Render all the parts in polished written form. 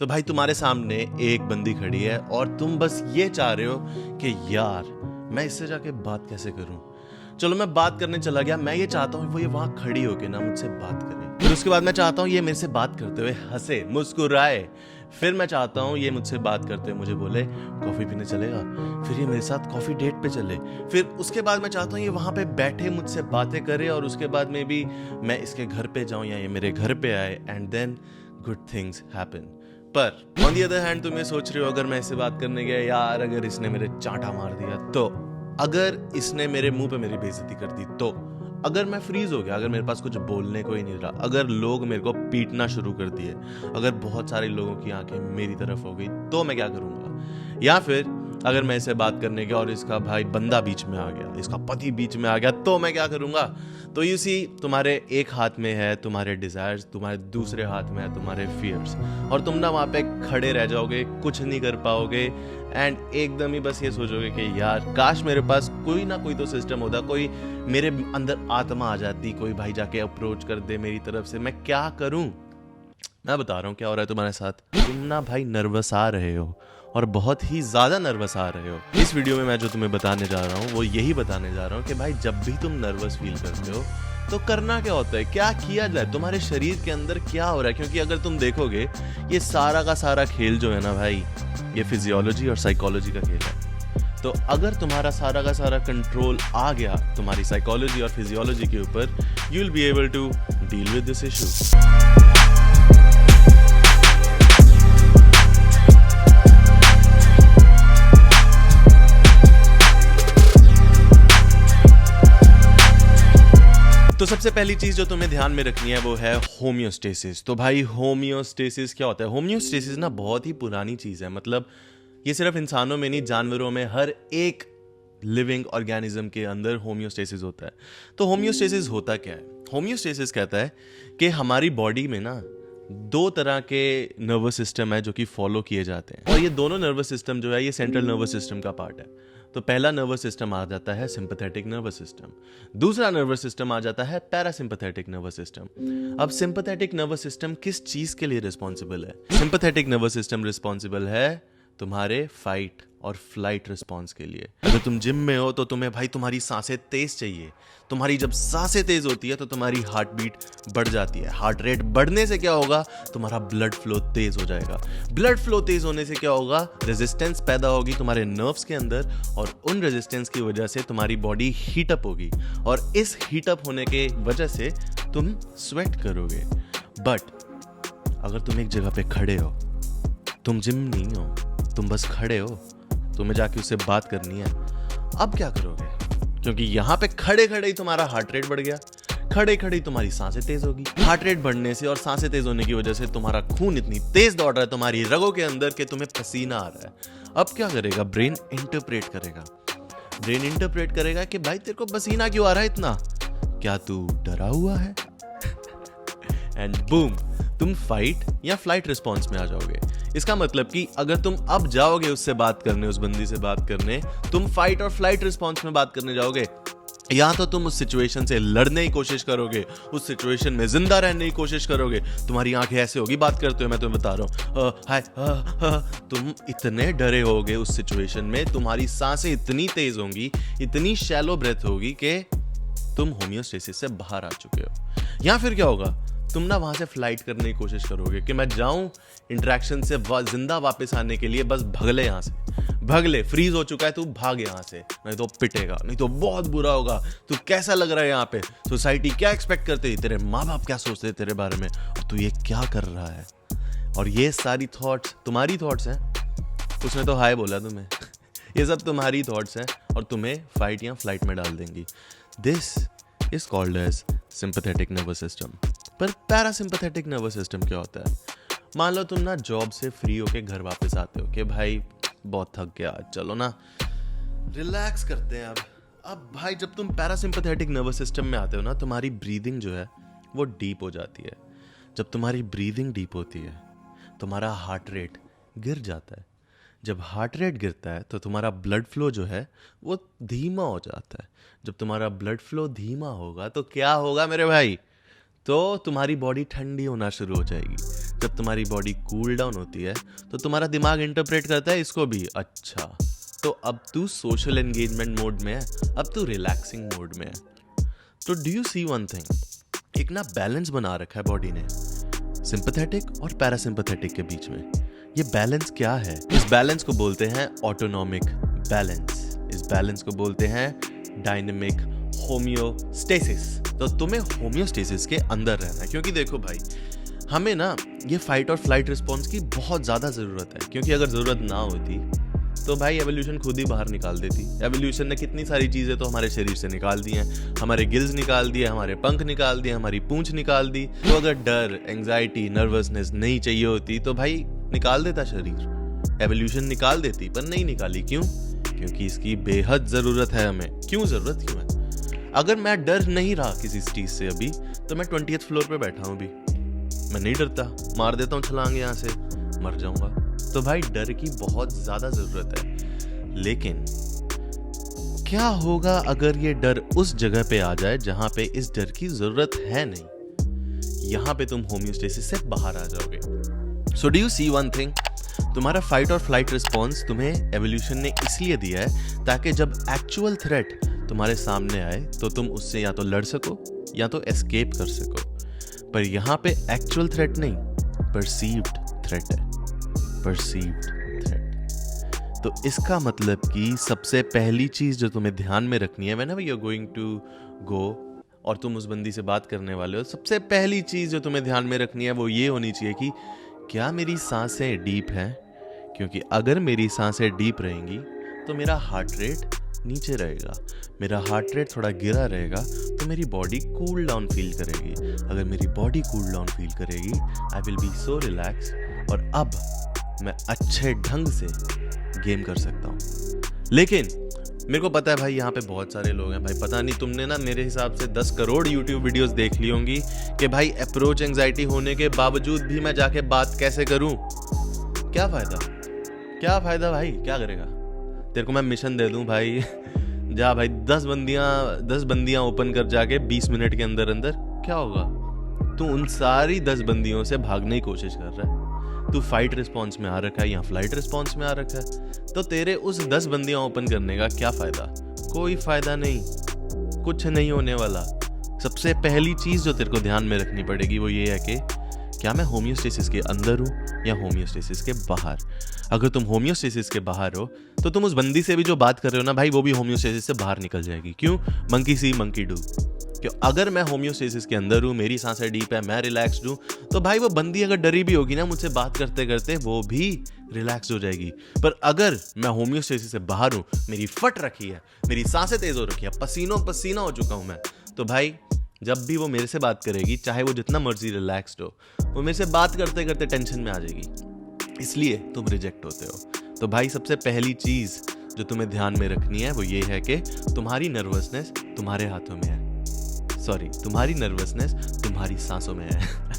तो भाई तुम्हारे सामने एक बंदी खड़ी है और तुम बस ये चाह रहे हो कि यार मैं इससे जाके बात कैसे करूं। चलो मैं बात करने चला गया। मैं ये चाहता हूँ वो ये वहां खड़ी होके ना मुझसे बात करे। फिर उसके बाद मैं चाहता हूँ ये मेरे से बात करते हुए हंसे मुस्कुराए। फिर मैं चाहता हूँ ये मुझसे बात करते हुए मुझे बोले कॉफी पीने चलेगा। फिर ये मेरे साथ कॉफी डेट पे चले। फिर उसके बाद मैं चाहता हूँ ये वहां पे बैठे मुझसे बातें करे और उसके बाद में भी मैं इसके घर पे जाऊं या ये मेरे घर पे आए and then good things happen. पर ऑन दी अदर हैंड तुम ये सोच रहे हो अगर मैं इससे बात करने गया यार अगर इसने मेरे चांटा मार दिया तो, अगर इसने मेरे मुंह पे मेरी बेइज्जती कर दी तो, अगर मैं फ्रीज हो गया, अगर मेरे पास कुछ बोलने को ही नहीं रहा, अगर लोग मेरे को पीटना शुरू कर दिए, अगर बहुत सारे लोगों की आंखें मेरी तरफ हो गई तो मैं क्या करूंगा। या फिर अगर मैं इसे बात करने गया और इसका भाई बंदा बीच में आ गया, इसका पति बीच में आ गया तो मैं क्या करूंगा। तो यू सी तुम्हारे एक हाथ में है तुम्हारे डिजायर्स, तुम्हारे दूसरे हाथ में है तुम्हारे फियर्स, और तुम ना वहां पे खड़े रह जाओगे, कुछ नहीं कर पाओगे एंड एकदम ही बस ये सोचोगे कि यार काश मेरे पास कोई ना कोई तो सिस्टम होता, कोई मेरे अंदर आत्मा आ जाती, कोई भाई जाके अप्रोच कर दे मेरी तरफ से, मैं क्या करूं। मैं बता रहा हूँ क्या हो रहा है तुम्हारे साथ। तुम ना भाई नर्वस आ रहे हो और बहुत ही ज्यादा नर्वस आ रहे हो। इस वीडियो में मैं जो तुम्हें बताने जा रहा हूँ वो यही बताने जा रहा हूँ कि भाई जब भी तुम नर्वस फील करते हो तो करना क्या होता है, क्या किया जाए, तुम्हारे शरीर के अंदर क्या हो रहा है। क्योंकि अगर तुम देखोगे ये सारा का सारा खेल जो है ना भाई, ये फिजियोलॉजी और साइकोलॉजी का खेल है। तो अगर तुम्हारा सारा का सारा कंट्रोल आ गया तुम्हारी साइकोलॉजी और फिजियोलॉजी के ऊपर, you will be able to deal with this issue. तो सबसे पहली चीज जो तुम्हें ध्यान में रखनी है वो है होम्योस्टेसिस। तो भाई होम्योस्टेसिस क्या होता है। होम्योस्टेसिस ना बहुत ही पुरानी चीज है, मतलब ये सिर्फ इंसानों में नहीं, जानवरों में, हर एक लिविंग ऑर्गेनिज्म के अंदर होम्योस्टेसिस होता है। तो होम्योस्टेसिस होता क्या है। होम्योस्टेसिस कहता है कि हमारी बॉडी में ना दो तरह के नर्वस सिस्टम है जो कि फॉलो किए जाते हैं, और ये दोनों नर्वस सिस्टम जो है ये सेंट्रल नर्वस सिस्टम का पार्ट है। तो पहला नर्वस सिस्टम आ जाता है सिंपैथेटिक नर्वस सिस्टम, दूसरा नर्वस सिस्टम आ जाता है पैरासिम्पैथेटिक नर्वस सिस्टम। अब सिंपैथेटिक नर्वस सिस्टम किस चीज के लिए रिस्पॉन्सिबल है। सिंपैथेटिक नर्वस सिस्टम रिस्पॉन्सिबल है तुम्हारे फाइट और फ्लाइट रिस्पॉन्स के लिए। अगर तुम जिम में हो तो तुम्हें भाई तुम्हारी सांसें तेज चाहिए। तुम्हारी जब सांसें तेज होती है तो तुम्हारी हार्ट बीट बढ़ जाती है। हार्ट रेट बढ़ने से क्या होगा, तुम्हारा ब्लड फ्लो तेज हो जाएगा। ब्लड फ्लो तेज होने से क्या होगा, रेजिस्टेंस पैदा होगी तुम्हारे नर्व्स के अंदर, और उन रेजिस्टेंस की वजह से तुम्हारी बॉडी हीटअप होगी, और इस हीटअप होने के वजह से तुम स्वेट करोगे। बट अगर तुम एक जगह पे खड़े हो, तुम जिम नहीं हो, तुम बस खड़े हो, तुम्हें जाके उससे बात करनी है, अब क्या करोगे। क्योंकि यहाँ पे खड़े खड़े ही तुम्हारा हार्ट रेट बढ़ गया, खड़े खड़े ही तुम्हारी सांसें तेज होगी। हार्ट रेट बढ़ने से और सांसें तेज होने की वजह से तुम्हारा खून इतनी तेज दौड़ रहा है तुम्हारी रगों के अंदर कि तुम्हें पसीना आ रहा है। अब क्या करेगा, ब्रेन इंटरप्रेट करेगा। ब्रेन इंटरप्रेट करेगा कि भाई तेरे को पसीना क्यों आ रहा है इतना, क्या तू डरा हुआ है। एंड बूम, तुम फाइट या फ्लाइट रिस्पॉन्स में आ जाओगे। इसका मतलब कि अगर तुम अब जाओगे उससे बात करने, उस बंदी से बात करने, तुम फाइट और फ्लाइट रिस्पॉन्स में बात करने जाओगे, या तो तुम उस सिचुएशन से लड़ने की कोशिश करोगे, उस सिचुएशन में जिंदा रहने की कोशिश करोगे। तुम्हारी आंखें ऐसे होगी बात करते हुए, मैं तुम्हें बता रहा हूँ, हाय तुम इतने डरे होगे उस सिचुएशन में, तुम्हारी सांसें इतनी तेज होंगी, इतनी शैलो ब्रेथ होगी कि तुम होम्योस्टेसिस से बाहर आ चुके हो। या फिर क्या होगा, तुम ना वहां से फ्लाइट करने की कोशिश करोगे कि मैं जाऊं इंटरेक्शन से जिंदा वापस आने के लिए, बस भगले यहाँ से, भगले, फ्रीज हो चुका है तू, भाग यहाँ से, नहीं तो पिटेगा, नहीं तो बहुत बुरा होगा। तू कैसा लग रहा है यहाँ पे, सोसाइटी क्या एक्सपेक्ट करते है, तेरे माँ बाप क्या सोचते हैं तेरे बारे में, और तू ये क्या कर रहा है। और ये सारी थॉट्स तुम्हारी थॉट्स हैं, उसने तो हाय बोला तुम्हें। ये सब तुम्हारी थॉट्स हैं और तुम्हें फाइट या फ्लाइट में डाल देंगी। This is called as sympathetic nervous system. पर पैरासिम्पैथेटिक नर्वस सिस्टम क्या होता है। मान लो तुम ना जॉब से फ्री होके घर वापस आते हो कि भाई बहुत थक गया, चलो ना रिलैक्स करते हैं अब भाई जब तुम पैरासिम्पैथेटिक नर्वस सिस्टम में आते हो ना, तुम्हारी ब्रीदिंग जो है वो डीप हो जाती है। जब तुम्हारी ब्रीदिंग डीप होती है, तुम्हारा हार्ट रेट गिर जाता है। जब हार्ट रेट गिरता है तो तुम्हारा ब्लड फ्लो जो है वो धीमा हो जाता है। जब तुम्हारा ब्लड फ्लो धीमा होगा तो क्या होगा मेरे भाई, तो तुम्हारी बॉडी ठंडी होना शुरू हो जाएगी। जब तुम्हारी बॉडी कूल डाउन होती है तो तुम्हारा दिमाग इंटरप्रेट करता है इसको भी, अच्छा तो अब तू सोशल एंगेजमेंट मोड में है, अब तू रिलैक्सिंग मोड में है। तो do you see one thing, एक ना बैलेंस बना रखा है बॉडी ने सिंपैथेटिक और पैरासिम्पैथेटिक के बीच में। ये बैलेंस क्या है? इस बैलेंस को बोलते हैं ऑटोनॉमिक बैलेंस, इस बैलेंस को बोलते हैं डायनेमिक होमियोस्टेसिस। तो तुम्हें होमियोस्टेसिस के अंदर रहना है, क्योंकि देखो भाई हमें ना ये फाइट और फ्लाइट रिस्पॉन्स की बहुत ज़्यादा ज़रूरत है, क्योंकि अगर ज़रूरत ना होती तो भाई एवोल्यूशन खुद ही बाहर निकाल देती। एवोल्यूशन ने कितनी सारी चीज़ें तो हमारे शरीर से निकाल दी हैं, हमारे गिल्स निकाल दिए, हमारे पंख निकाल दिए, हमारी पूंछ निकाल दी। तो अगर डर, एंग्जाइटी, नर्वसनेस नहीं चाहिए होती तो भाई निकाल देता शरीर, एवोल्यूशन निकाल देती, पर नहीं निकाली। क्यों? क्योंकि इसकी बेहद ज़रूरत है हमें। क्यों ज़रूरत क्यों है? अगर मैं डर नहीं रहा किसी चीज़ से अभी, तो मैं 20th फ्लोर पे बैठा हूँ अभी, मैं नहीं डरता, मार देता हूँ छलांग यहाँ से, मर जाऊंगा। तो भाई डर की बहुत ज़्यादा ज़रूरत है। लेकिन क्या होगा अगर ये डर उस जगह पे आ जाए जहाँ पे इस डर की ज़रूरत है नहीं? यहाँ पे तुम होमियोस्टेसिस से बाहर आ जाओगे। So do you see one thing, तुम्हारा फाइट और फ्लाइट रिस्पॉन्स तुम्हें एवोल्यूशन ने इसलिए दिया है ताकि जब एक्चुअल थ्रेट तुम्हारे सामने आए तो तुम उससे या तो लड़ सको या तो एस्केप कर सको। पर यहाँ पे एक्चुअल थ्रेट नहीं, परसीव्ड थ्रेट है, परसीव्ड थ्रेट। तो इसका मतलब कि सबसे पहली चीज़ जो तुम्हें ध्यान में रखनी है, whenever you are going to go और तुम उस बंदी से बात करने वाले हो, सबसे पहली चीज़ जो तुम्हें ध्यान में रखनी है वो ये होनी चाहिए कि क्या मेरी सांसें डीप हैं? क्योंकि अगर मेरी सांसें डीप रहेंगी तो मेरा हार्ट रेट नीचे रहेगा, मेरा हार्ट रेट थोड़ा गिरा रहेगा, तो मेरी बॉडी कूल डाउन फील करेगी। अगर मेरी बॉडी कूल डाउन फील करेगी, I will be so relax, और अब मैं अच्छे ढंग से गेम कर सकता हूँ। लेकिन मेरे को पता है भाई यहाँ पे बहुत सारे लोग हैं भाई, पता नहीं तुमने ना मेरे हिसाब से 10 करोड़ यूट्यूब वीडियोस देख ली होंगी कि भाई अप्रोच एंजाइटी होने के बावजूद भी मैं जाके बात कैसे करूँ। क्या फ़ायदा, क्या फ़ायदा भाई, क्या करेगा? तेरे को मैं मिशन दे दूं भाई, जा भाई 10 बंदियां ओपन कर जाके 20 मिनट के अंदर अंदर, क्या होगा? तू उन सारी 10 बंदियों से भागने की कोशिश कर रहा है, तू फाइट रिस्पॉन्स में आ रखा है या फ्लाइट रिस्पॉन्स में आ रखा है, तो तेरे उस 10 बंदियां ओपन करने का क्या फ़ायदा? कोई फ़ायदा नहीं, कुछ नहीं होने वाला। सबसे पहली चीज़ जो तेरे को ध्यान में रखनी पड़ेगी वो ये है कि क्या मैं होमियोस्टेसिस के अंदर हूँ या होमियोस्टेसिस के बाहर? अगर तुम होमियोस्टेसिस के बाहर हो तो तुम उस बंदी से भी जो बात कर रहे हो ना भाई, वो भी होमियोस्टेसिस से बाहर निकल जाएगी। क्यों? Monkey C monkey do. क्यों? अगर मैं होमियोस्टेसिस के अंदर हूँ, मेरी सांसें डीप है, मैं रिलैक्स्ड हूँ, तो भाई वो बंदी अगर डरी भी होगी ना मुझसे बात करते करते, वो भी रिलैक्स हो जाएगी। पर अगर मैं होमियोस्टेसिस से बाहर हूँ, मेरी फट रखी है, मेरी सांसें तेज हो रखी है, पसीनों पसीना हो चुका हूँ मैं, तो भाई जब भी वो मेरे से बात करेगी, चाहे वो जितना मर्जी रिलैक्स्ड हो, वो मेरे से बात करते करते टेंशन में आ जाएगी, इसलिए तुम रिजेक्ट होते हो। तो भाई सबसे पहली चीज़ जो तुम्हें ध्यान में रखनी है वो ये है कि तुम्हारी नर्वसनेस तुम्हारे हाथों में है, सॉरी तुम्हारी नर्वसनेस तुम्हारी सांसों में है।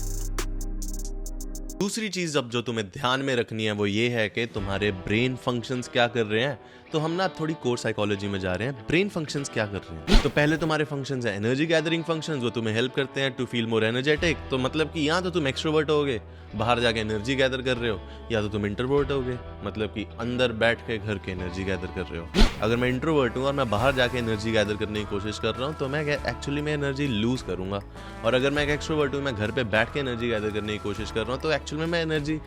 दूसरी चीज़ अब जो तुम्हें ध्यान में रखनी है वो ये है कि तुम्हारे ब्रेन फंक्शंस क्या कर रहे हैं। तो हम ना थोड़ी कोर साइकोलॉजी में जा रहे हैं, ब्रेन फंक्शंस क्या कर रहे हैं। तो पहले तुम्हारे फंक्शंस है एनर्जी गैदरिंग फंक्शंस, वो तुम्हें हेल्प करते हैं टू फील मोर एनर्जेटिक। तो मतलब कि या तो तुम एक्सट्रोवर्ट होगे, बाहर जाके एनर्जी गैदर कर रहे हो, या तो तुम इंट्रोवर्ट होगे, मतलब कि अंदर बैठ के घर के एनर्जी गैदर कर रहे हो। अगर मैं इंट्रोवर्ट हूँ और मैं बाहर जाके एनर्जी गैदर करने की कोशिश कर रहा हूँ तो मैं एक्चुअली में एनर्जी लूज करूंगा। और अगर मैं एक एक्सट्रोवर्ट हूँ, मैं घर पे बैठ के एनर्जी गैदर करने की कोशिश कर रहा हूँ, तो एक्चुअल में मैं एनर्जी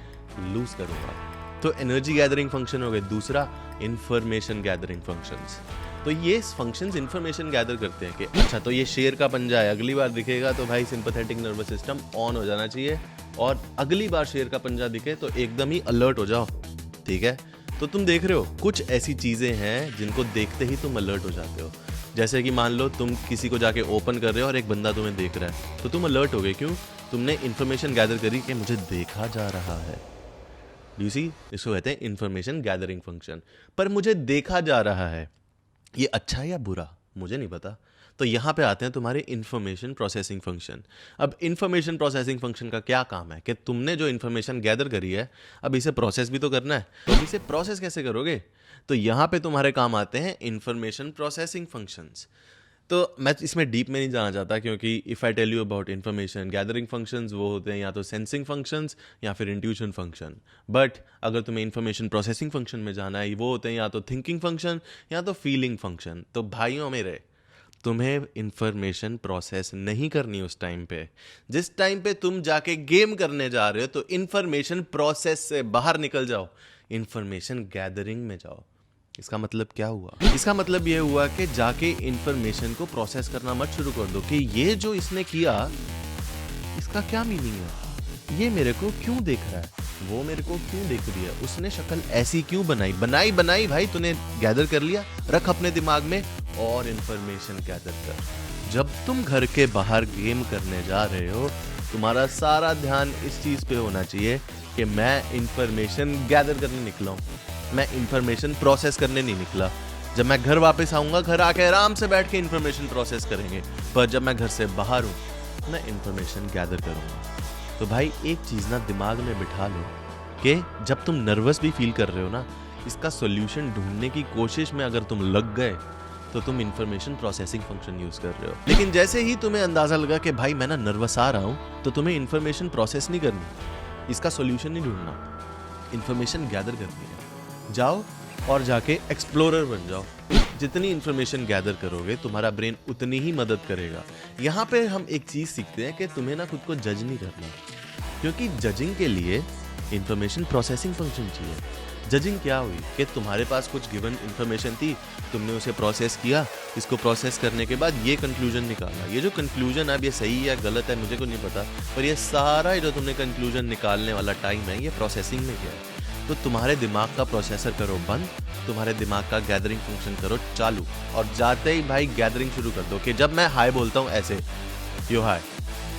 लूज करूंगा। तो एनर्जी गैदरिंग फंक्शन हो गए। दूसरा इंफॉर्मेशन गैदरिंग फंक्शंस। तो ये फंक्शंस इंफॉर्मेशन गैदर करते हैं कि अच्छा तो ये शेर का पंजा है, अगली बार दिखेगा तो भाई सिंपैथेटिक नर्वस सिस्टम ऑन हो जाना चाहिए, और अगली बार शेर का पंजा दिखे तो एकदम ही अलर्ट हो जाओ, ठीक है। तो तुम देख रहे हो कुछ ऐसी चीज़ें हैं जिनको देखते ही तुम अलर्ट हो जाते हो। जैसे कि मान लो तुम किसी को जाके ओपन कर रहे हो और एक बंदा तुम्हें देख रहा है, तो तुम अलर्ट हो गए। क्यों? तुमने इन्फॉर्मेशन गैदर करी कि मुझे देखा जा रहा है। यू सी, इसको कहते हैं इन्फॉर्मेशन गैदरिंग फंक्शन। पर मुझे देखा जा रहा है, ये अच्छा है या बुरा मुझे नहीं पता। तो यहाँ पे आते हैं तुम्हारे इन्फॉर्मेशन प्रोसेसिंग फंक्शन। अब इन्फॉर्मेशन प्रोसेसिंग फंक्शन का क्या काम है कि तुमने जो इन्फॉर्मेशन गैदर करी है, अब इसे प्रोसेस भी तो करना है। तो अब इसे प्रोसेस कैसे करोगे? तो यहाँ पे तुम्हारे काम आते हैं इन्फॉर्मेशन प्रोसेसिंग फंक्शंस। तो मैं इसमें डीप में नहीं जाना चाहता, क्योंकि if I tell you about information gathering functions, वो होते हैं या तो सेंसिंग फंक्शंस या फिर इंट्यूशन फंक्शन। बट अगर तुम्हें इन्फॉर्मेशन प्रोसेसिंग फंक्शन में जाना है, वो होते हैं या तो थिंकिंग फंक्शन या तो फीलिंग फंक्शन। तो भाइयों मेरे, तुम्हें इंफॉर्मेशन प्रोसेस नहीं करनी उस टाइम पे। जिस टाइम पे तुम जाके गेम करने जा रहे हो, तो इंफॉर्मेशन प्रोसेस से बाहर निकल जाओ, इंफॉर्मेशन गैदरिंग में जाओ। इसका मतलब क्या हुआ? इसका मतलब ये हुआ कि जाके इंफॉर्मेशन को प्रोसेस करना मत शुरू कर दो कि ये जो इसने किया इसका क्या मीनिंग है, ये मेरे को क्यों देख रहा है, वो मेरे को क्यों देख रही है, उसने शक्ल ऐसी क्यों बनाई भाई तूने गैदर कर लिया, रख अपने दिमाग में और इंफॉर्मेशन गैदर कर। जब तुम घर के बाहर गेम करने जा रहे हो, तुम्हारा सारा ध्यान इस चीज पे होना चाहिए कि मैं इंफॉर्मेशन गैदर करने निकला हूँ, मैं इंफॉर्मेशन प्रोसेस करने नहीं निकला। जब मैं घर वापस आऊंगा, घर आके आराम से बैठ के इंफॉर्मेशन प्रोसेस करेंगे, पर जब मैं घर से बाहर हूँ मैं इंफॉर्मेशन गैदर करूंगा। तो भाई एक चीज ना दिमाग में बिठा लो कि जब तुम नर्वस भी फील कर रहे हो ना, इसका सॉल्यूशन ढूंढने की कोशिश में अगर तुम लग गए तो तुम इंफॉर्मेशन प्रोसेसिंग फंक्शन यूज कर रहे हो। लेकिन जैसे ही तुम्हें अंदाजा लगा कि भाई मैं ना नर्वस आ रहा हूं, तो तुम्हें इंफॉर्मेशन प्रोसेस नहीं करनी, इसका सॉल्यूशन नहीं ढूंढना, इंफॉर्मेशन गैदर करनी है। जाओ और जाके एक्सप्लोरर बन जाओ। जितनी इंफॉर्मेशन गैदर करोगे तुम्हारा ब्रेन उतनी ही मदद करेगा। यहाँ पे हम एक चीज सीखते हैं कि तुम्हें ना खुद को जज नहीं करना, क्योंकि जजिंग के लिए इंफॉर्मेशन प्रोसेसिंग फंक्शन चाहिए। जजिंग क्या हुई कि तुम्हारे पास कुछ गिवन इंफॉर्मेशन थी, तुमने उसे प्रोसेस किया, इसको प्रोसेस करने के बाद ये कंक्लूजन निकाला। ये जो कंक्लूजन अब ये सही है गलत है मुझे को नहीं पता, पर ये सारा जो तुमने कंक्लूजन निकालने वाला टाइम है ये प्रोसेसिंग में गया है। तो तुम्हारे दिमाग का प्रोसेसर करो बंद, तुम्हारे दिमाग का गैदरिंग फंक्शन करो चालू, और जाते ही भाई गैदरिंग शुरू कर दो कि जब मैं हाय बोलता हूँ ऐसे यो हाय,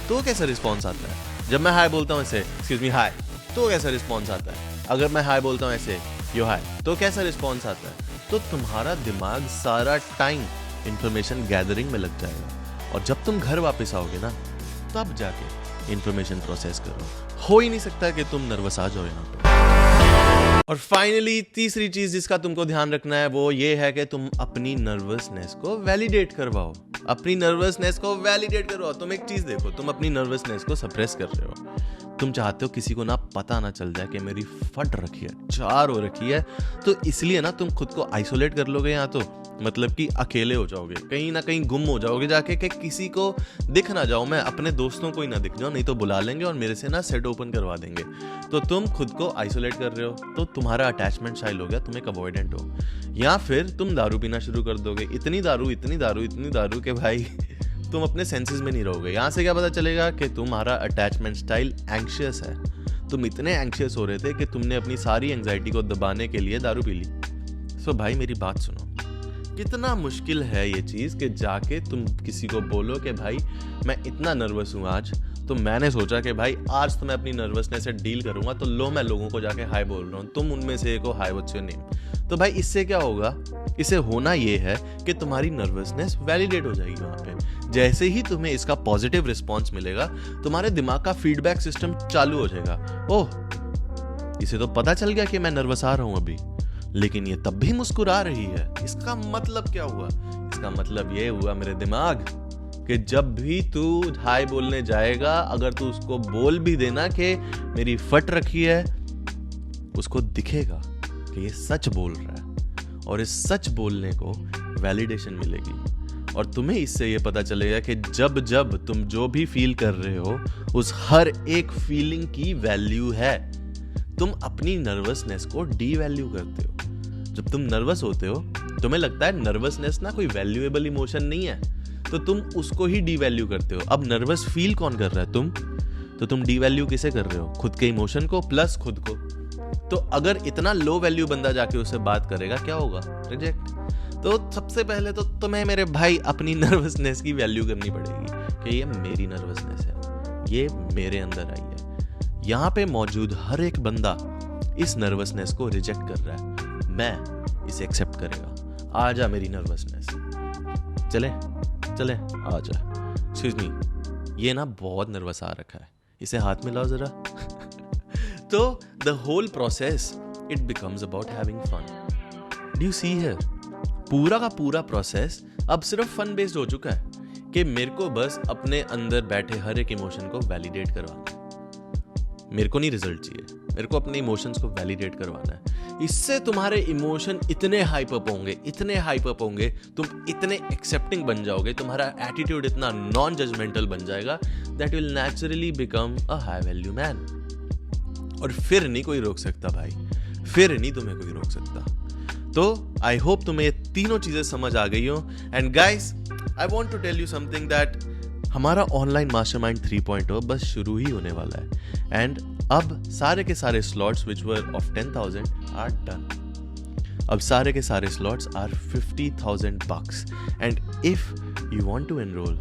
तो कैसा रिस्पॉन्स आता है। जब मैं हाय बोलता हूँ ऐसे एक्सक्यूज मी हाय, तो कैसा रिस्पॉन्स आता है। अगर मैं हाय बोलता हूँ ऐसे यो हाय, तो कैसा रिस्पॉन्स आता है। तो तुम्हारा दिमाग सारा टाइम इंफॉर्मेशन गैदरिंग में लग जाएगा, और जब तुम घर वापस आओगे ना, तब जाके इंफॉर्मेशन प्रोसेस करो। हो ही नहीं सकता कि तुम नर्वस आ जाओ यहाँ पे। और फाइनली तीसरी चीज जिसका तुमको ध्यान रखना है वो ये है कि तुम अपनी नर्वसनेस को वैलिडेट करवाओ। अपनी नर्वसनेस को वैलिडेट करवाओ। तुम एक चीज देखो, तुम अपनी नर्वसनेस को सप्रेस कर रहे हो। तुम चाहते हो किसी को ना पता ना चल जाए कि मेरी फट रखी है, चार हो रखी है, तो इसलिए ना तुम खुद को आइसोलेट कर लोगे, या तो मतलब कि अकेले हो जाओगे, कहीं ना कहीं गुम हो जाओगे जाके कि किसी को दिख ना जाओ, मैं अपने दोस्तों को ही ना दिख जाओ, नहीं तो बुला लेंगे और मेरे से ना सेट ओपन करवा देंगे। तो तुम खुद को आइसोलेट कर रहे हो, तो तुम्हारा अटैचमेंट स्टाइल हो गया, तुम एक अवॉइडेंट हो। या फिर तुम दारू पीना शुरू कर दोगे, इतनी दारू कि भाई तुम अपने सेंसेस में नहीं रहोगे। यहाँ से क्या पता चलेगा कि तुम्हारा अटैचमेंट स्टाइल एंग्शियस है। तुम इतने एंग्शियस हो रहे थे कि तुमने अपनी सारी एंग्जाइटी को दबाने के लिए दारू पी ली। सो भाई मेरी बात सुनो, कितना मुश्किल है ये चीज़ कि जाके तुम किसी को बोलो कि भाई मैं इतना नर्वस हूँ आज, तो मैंने सोचा कि भाई आज तो मैं अपनी नर्वसनेस से डील करूंगा, तो लो मैं लोगों को जाके हाय बोल रहा हूँ, तुम उनमें से एक हो, हाय व्हाट्स योर नेम। तो भाई इससे क्या होगा, इससे होना ये है कि तुम्हारी नर्वसनेस वैलिडेट हो जाएगी वहाँ पे। जैसे ही तुम्हें इसका पॉजिटिव रिस्पॉन्स मिलेगा, तुम्हारे दिमाग का फीडबैक सिस्टम चालू हो जाएगा। ओह, इसे तो पता चल गया कि मैं नर्वस आ रहा हूँ अभी, लेकिन ये तब भी मुस्कुरा रही है, इसका मतलब क्या हुआ? इसका मतलब ये हुआ मेरे दिमाग कि जब भी तू हाय बोलने जाएगा, अगर तू उसको बोल भी देना कि मेरी फट रखी है, उसको दिखेगा कि ये सच बोल रहा है, और इस सच बोलने को वैलिडेशन मिलेगी। और तुम्हें इससे ये पता चलेगा कि जब जब तुम जो भी फील कर रहे हो, उस हर एक फीलिंग की वैल्यू है। तुम अपनी नर्वसनेस को डीवैल्यू करते हो। जब तुम नर्वस होते हो, तुम्हें लगता है नर्वसनेस ना कोई वैल्यूएबल इमोशन नहीं है, तो तुम उसको ही डीवैल्यू करते हो। अब नर्वस फील कौन कर रहा है? तुम। तो तुम डीवैल्यू किसे कर रहे हो? खुद के इमोशन को प्लस खुद को। तो अगर इतना लो वैल्यू बंदा जाके उससे बात करेगा, क्या होगा? रिजेक्ट। तो सबसे पहले तो तुम्हें मेरे भाई अपनी नर्वसनेस की वैल्यू करनी पड़ेगी कि ये मेरी नर्वसनेस है, ये मेरे अंदर आई है। यहाँ पे मौजूद हर एक बंदा इस नर्वसनेस को रिजेक्ट कर रहा है, मैं इसे एक्सेप्ट करेगा। आ जा मेरी नर्वसनेस, चले चले आ जा। एक्सक्यूज मी, ये ना बहुत नर्वस आ रखा है, इसे हाथ में लाओ जरा। तो the whole process it becomes about having fun. Do you see here? पूरा का पूरा प्रोसेस अब सिर्फ फन बेस्ड हो चुका है कि मेरे को बस अपने अंदर बैठे हर एक इमोशन को वैलिडेट करवाना है। मेरे को नहीं रिजल्ट चाहिए, मेरे को अपने इमोशंस को वैलिडेट करवाना है। इससे तुम्हारे इमोशन इतने हाइप अप होंगे, तुम इतने एक्सेप्टिंग बन जाओगे, तुम्हारा एटीट्यूड इतना नॉन जजमेंटल बन जाएगा that will naturally become a high value man. और फिर नहीं कोई रोक सकता भाई, फिर नहीं तुम्हें कोई रोक सकता। तो आई होप तुम्हें ये तीनों चीजें समझ आ गई हो। And guys, I want to tell you something that हमारा ऑनलाइन मास्टरमाइंड 3.0 बस शुरू ही होने वाला है। एंड अब सारे के सारे slots which were of 10,000 are done. अब सारे के सारे slots are $50,000 bucks। And if you want to enroll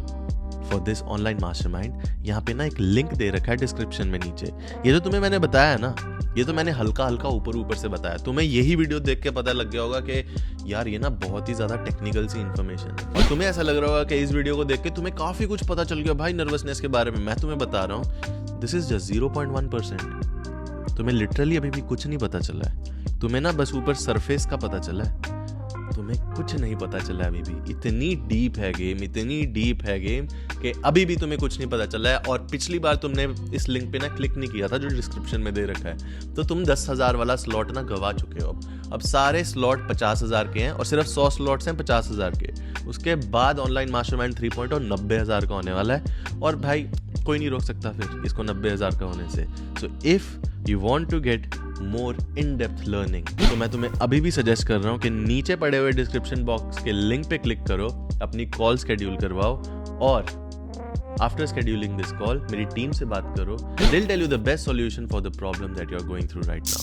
for this online mastermind, यहाँ पे ना एक लिंक दे रखा है डिस्क्रिप्शन में नीचे। ये जो तुम्हें मैंने बताया है ना, ये तो मैंने हल्का हल्का ऊपर से बताया। तुम्हें यही वीडियो देख के पता लग गया होगा कि यार ये ना बहुत ही ज्यादा टेक्निकल सी इन्फॉर्मेशन है, और तुम्हें ऐसा लग रहा होगा कि इस वीडियो को देख के तुम्हें काफी कुछ पता चल गया भाई नर्वसनेस के बारे में। मैं तुम्हें बता रहा हूँ, दिस इज जस्ट 0.1%। तुम्हें लिटरली अभी भी कुछ नहीं पता चला है। तुम्हें ना बस ऊपर सरफेस का पता चला है, तुम्हें कुछ नहीं पता चला अभी भी। इतनी डीप है गेम कि अभी भी तुम्हें कुछ नहीं पता चला है। और पिछली बार तुमने इस लिंक पे ना क्लिक नहीं किया था जो डिस्क्रिप्शन में दे रखा है, तो तुम 10,000 वाला स्लॉट ना गवा चुके हो। अब सारे स्लॉट 50,000 के हैं और सिर्फ 100 स्लॉट्स हैं 50,000 के। उसके बाद ऑनलाइन मास्टरमाइंड 3.0 90,000 का होने वाला है। और भाई कोई नहीं रोक सकता फिर इसको 90,000 का होने से। So if you want to get more in depth learning, तो मैं तुम्हें अभी भी सजेस्ट कर रहा हूँ कि नीचे पड़े हुए डिस्क्रिप्शन बॉक्स के लिंक पे क्लिक करो, अपनी कॉल शेड्यूल करवाओ, और आफ्टर scheduling दिस कॉल मेरी टीम से बात करो। They'll tell you the best solution for the problem that you're going through right now.